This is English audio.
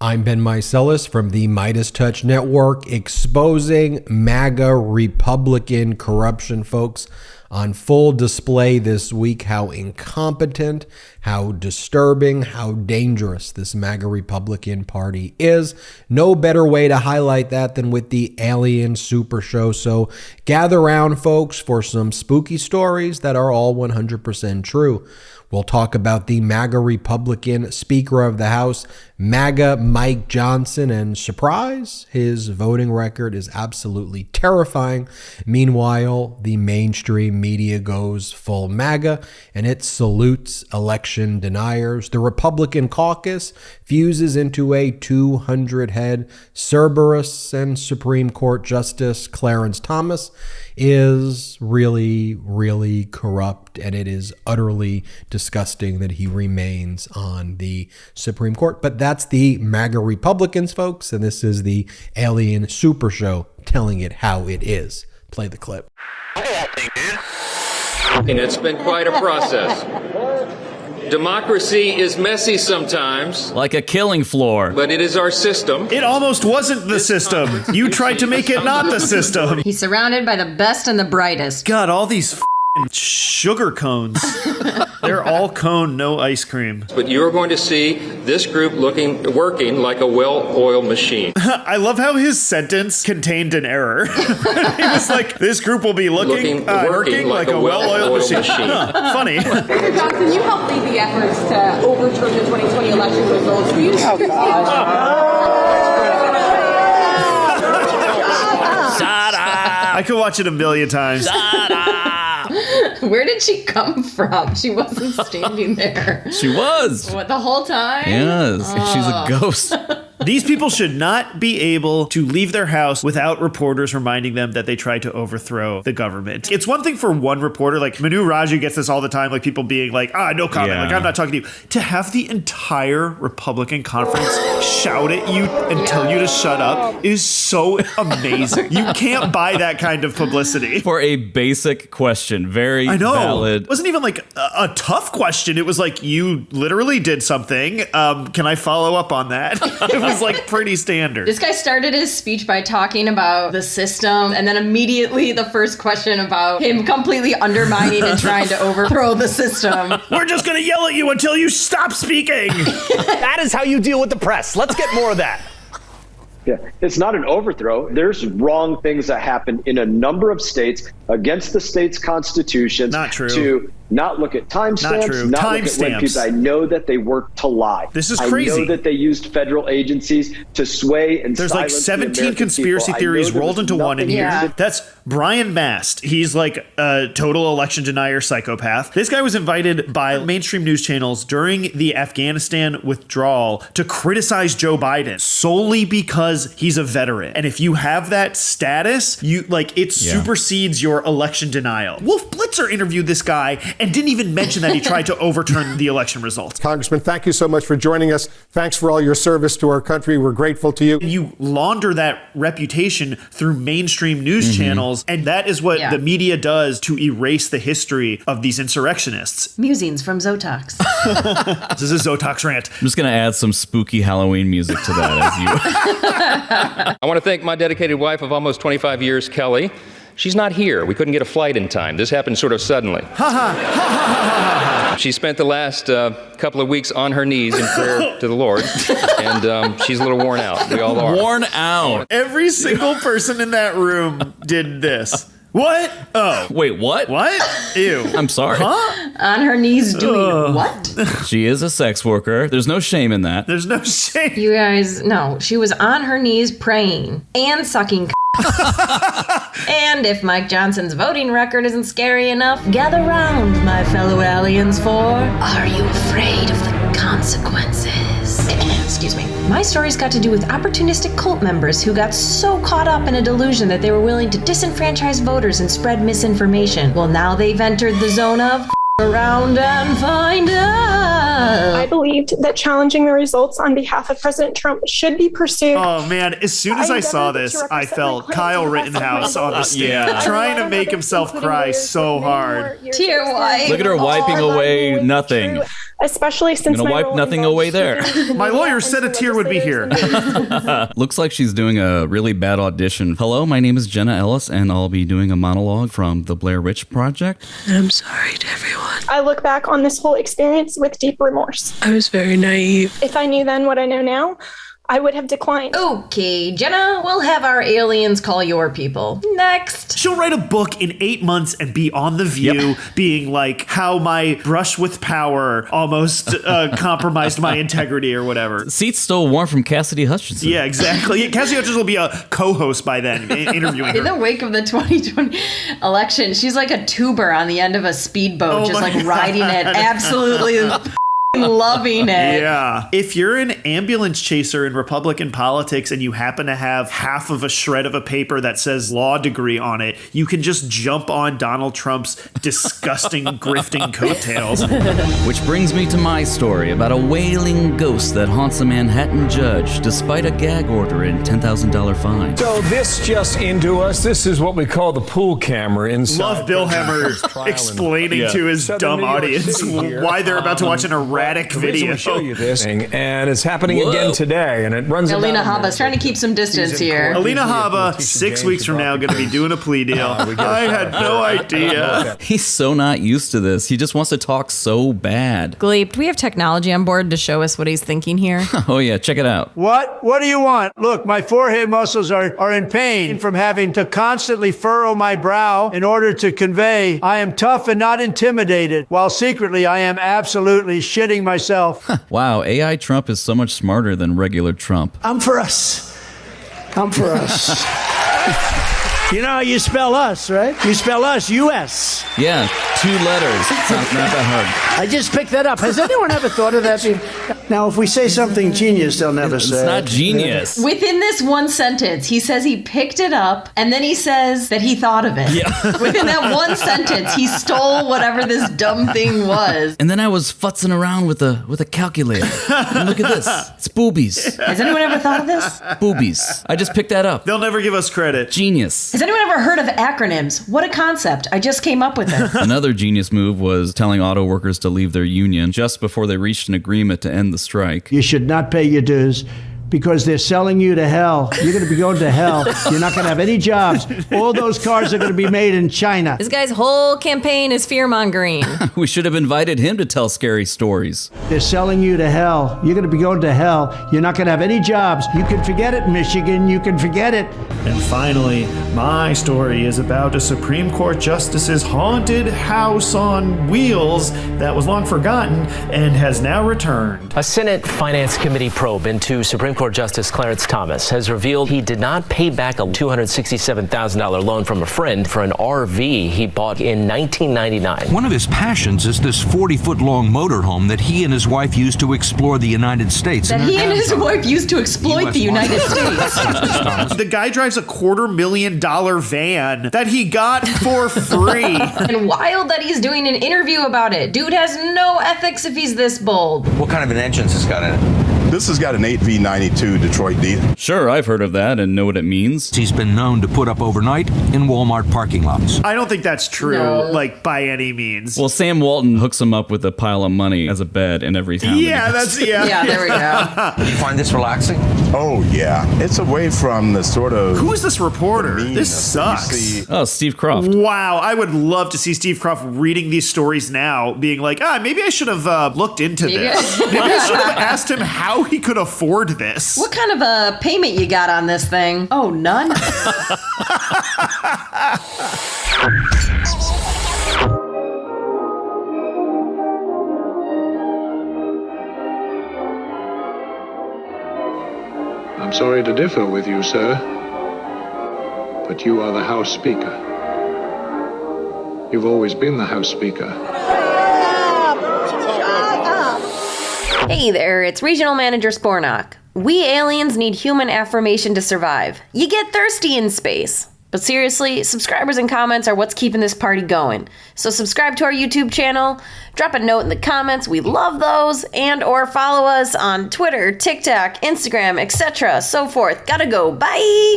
I'm Ben Meiselas from the MeidasTouch Network, exposing MAGA Republican corruption, folks. On full display this week, how incompetent, how disturbing, how dangerous this MAGA Republican Party is. No better way to highlight that than with the Alien Super Show. So gather around, folks, for some spooky stories that are all 100% true. We'll talk about the MAGA Republican Speaker of the House, MAGA Mike Johnson, and surprise, his voting record is absolutely terrifying. Meanwhile, the mainstream media goes full MAGA, and it salutes election deniers. The Republican caucus fuses into a 200-head Cerberus, and Supreme Court Justice Clarence Thomas is really, really corrupt, and it is utterly disgusting that he remains on the Supreme Court. But that's the MAGA Republicans, folks, and this is the Alien Super Show telling it how it is. Play the clip. And it's been quite a process. Democracy is messy sometimes. Like a killing floor. But it is our system. It almost wasn't the system. You tried to make it not the system. He's surrounded by the best and the brightest. God, all these f***ing sugar cones. They're all cone, no ice cream. But you're going to see this group working like a well-oiled machine. I love how his sentence contained an error. He was like, this group will be working like a well-oiled machine. Funny. Mr. Johnson, you helped lead the efforts to overturn the 2020 election results. Will you just I could watch it a million times. Where did she come from? She wasn't standing there. She was. What, the whole time? Yes. She's a ghost. These people should not be able to leave their house without reporters reminding them that they tried to overthrow the government. It's one thing for one reporter, like Manu Raju gets this all the time, like people being like, no comment, like I'm not talking to you. To have the entire Republican conference shout at you and tell you to shut up is so amazing. You can't buy that kind of publicity. For a basic question, very valid. It wasn't even like a tough question. It was like, you literally did something. Can I follow up on that? It was like pretty standard. This guy started his speech by talking about the system, and then immediately the first question about him completely undermining and trying to overthrow the system. We're just going to yell at you until you stop speaking. That is how you deal with the press. Let's get more of that. Yeah, it's not an overthrow. There's wrong things that happen in a number of states against the state's constitutions. Not true. To not look at timestamps, not look at when people. I know that they work to lie. This is crazy. I know that they used federal agencies to sway and There's like 17 conspiracy theories rolled into one in here. Yeah. That's Brian Mast. He's like a total election denier psychopath. This guy was invited by mainstream news channels during the Afghanistan withdrawal to criticize Joe Biden solely because he's a veteran. And if you have that status, it supersedes your election denial. Wolf Blitzer interviewed this guy and didn't even mention that he tried to overturn the election results. Congressman, thank you so much for joining us. Thanks for all your service to our country. We're grateful to you. You launder that reputation through mainstream news channels, and that is what the media does to erase the history of these insurrectionists. Musings from Zotox. This is a Zotox rant. I'm just going to add some spooky Halloween music to that as you... I want to thank my dedicated wife of almost 25 years, Kelly. She's not here. We couldn't get a flight in time. This happened sort of suddenly. She spent the last couple of weeks on her knees in prayer to the Lord, and she's a little worn out. We all are. Worn out. Every single person in that room did this. What? Oh. Wait, what? What? Ew. I'm sorry. Huh? On her knees doing what? She is a sex worker. There's no shame in that. There's no shame. You guys, no. She was on her knees praying and sucking And if Mike Johnson's voting record isn't scary enough, gather round, my fellow aliens, for Are You Afraid of the Consequences? Excuse me. My story's got to do with opportunistic cult members who got so caught up in a delusion that they were willing to disenfranchise voters and spread misinformation. Well, now they've entered the zone of around and find out. I believed that challenging the results on behalf of President Trump should be pursued. Oh man, as soon as I saw this, I felt Kyle Rittenhouse on the stand, trying to make himself cry so hard. Tear white. Look at her wiping away nothing. especially since I'm gonna wipe nothing away there. My lawyer said a tear would be here. Looks like she's doing a really bad audition. Hello, my name is Jenna Ellis, and I'll be doing a monologue from the Blair Witch Project. I'm sorry to everyone. I look back on this whole experience with deep remorse. I was very naive. If I knew then what I know now, I would have declined. Okay, Jenna, we'll have our aliens call your people. Next. She'll write a book in 8 months and be on The View, being like, how my brush with power almost compromised my integrity or whatever. Seat's still warm from Cassidy Hutchinson. Yeah, exactly. Cassidy Hutchinson will be a co-host by then, interviewing her. In the wake of the 2020 election, she's like a tuber on the end of a speedboat, just like riding it, absolutely loving it. Yeah. If you're an ambulance chaser in Republican politics and you happen to have half of a shred of a paper that says law degree on it, you can just jump on Donald Trump's disgusting grifting coattails. Which brings me to my story about a wailing ghost that haunts a Manhattan judge despite a gag order and $10,000 fine. So this just into us. This is what we call the pool camera inside. Love Bill Hemmer explaining to his dumb audience why they're about to watch an erratic video. Show you this, and it's happening again today, and it runs. Alina Habba's trying to keep some distance here. Alina Habba, 6 weeks from now, going to be doing a plea deal. I had no idea. He's so not used to this. He just wants to talk so bad. Gleep, do we have technology on board to show us what he's thinking here? Oh yeah, check it out. What do you want? Look, my forehead muscles are in pain from having to constantly furrow my brow in order to convey I am tough and not intimidated, while secretly I am absolutely shitting myself. Wow, AI Trump is so much smarter than regular Trump. I'm for us. I'm for us. You know how you spell us, right? You spell us, U.S. Yeah, 2 letters. It's not that hard. I just picked that up. Has anyone ever thought of that? Now, if we say something genius, they'll never say it. It's not genius. Within this one sentence, he says he picked it up, and then he says that he thought of it. Yeah. Within that one sentence, he stole whatever this dumb thing was. And then I was futzing around with a calculator. And look at this. It's boobies. Has anyone ever thought of this? Boobies. I just picked that up. They'll never give us credit. Genius. Has anyone ever heard of acronyms? What a concept. I just came up with it. Another genius move was telling auto workers to leave their union just before they reached an agreement to end the strike. You should not pay your dues because they're selling you to hell. You're going to be going to hell. You're not going to have any jobs. All those cars are going to be made in China. This guy's whole campaign is fear-mongering. We should have invited him to tell scary stories. They're selling you to hell. You're going to be going to hell. You're not going to have any jobs. You can forget it, Michigan. You can forget it. And finally, my story is about a Supreme Court justice's haunted house on wheels that was long forgotten and has now returned. A Senate Finance Committee probe into Supreme Court Justice Clarence Thomas has revealed he did not pay back a $267,000 loan from a friend for an RV he bought in 1999. One of his passions is this 40-foot-long motorhome that he and his wife used to explore the United States. That he and his wife used to exploit the United States. The guy drives a $250,000 van that he got for free. And wild that he's doing an interview about it. Dude has no ethics if he's this bold. What kind of an engine's this got in it? This has got an 8V92 Detroit diesel. Sure, I've heard of that and know what it means. He's been known to put up overnight in Walmart parking lots. I don't think that's true, like, by any means. Well, Sam Walton hooks him up with a pile of money as a bed in every town. Yeah, Yeah, there we go. Did you find this relaxing? Oh, yeah. It's away from the sort of... Who is this reporter? This sucks. Oh, Steve Croft. Wow, I would love to see Steve Croft reading these stories now, being like, maybe I should have looked into this. Maybe I should have asked him how he could afford this. What kind of a payment you got on this thing? Oh, none? I'm sorry to differ with you, sir, but you are the House Speaker. You've always been the House Speaker. Hey there, it's Regional Manager Spornock. We aliens need human affirmation to survive. You get thirsty in space. But seriously, subscribers and comments are what's keeping this party going. So subscribe to our YouTube channel, drop a note in the comments, we love those, and or follow us on Twitter, TikTok, Instagram, etc. so forth. Gotta go, bye!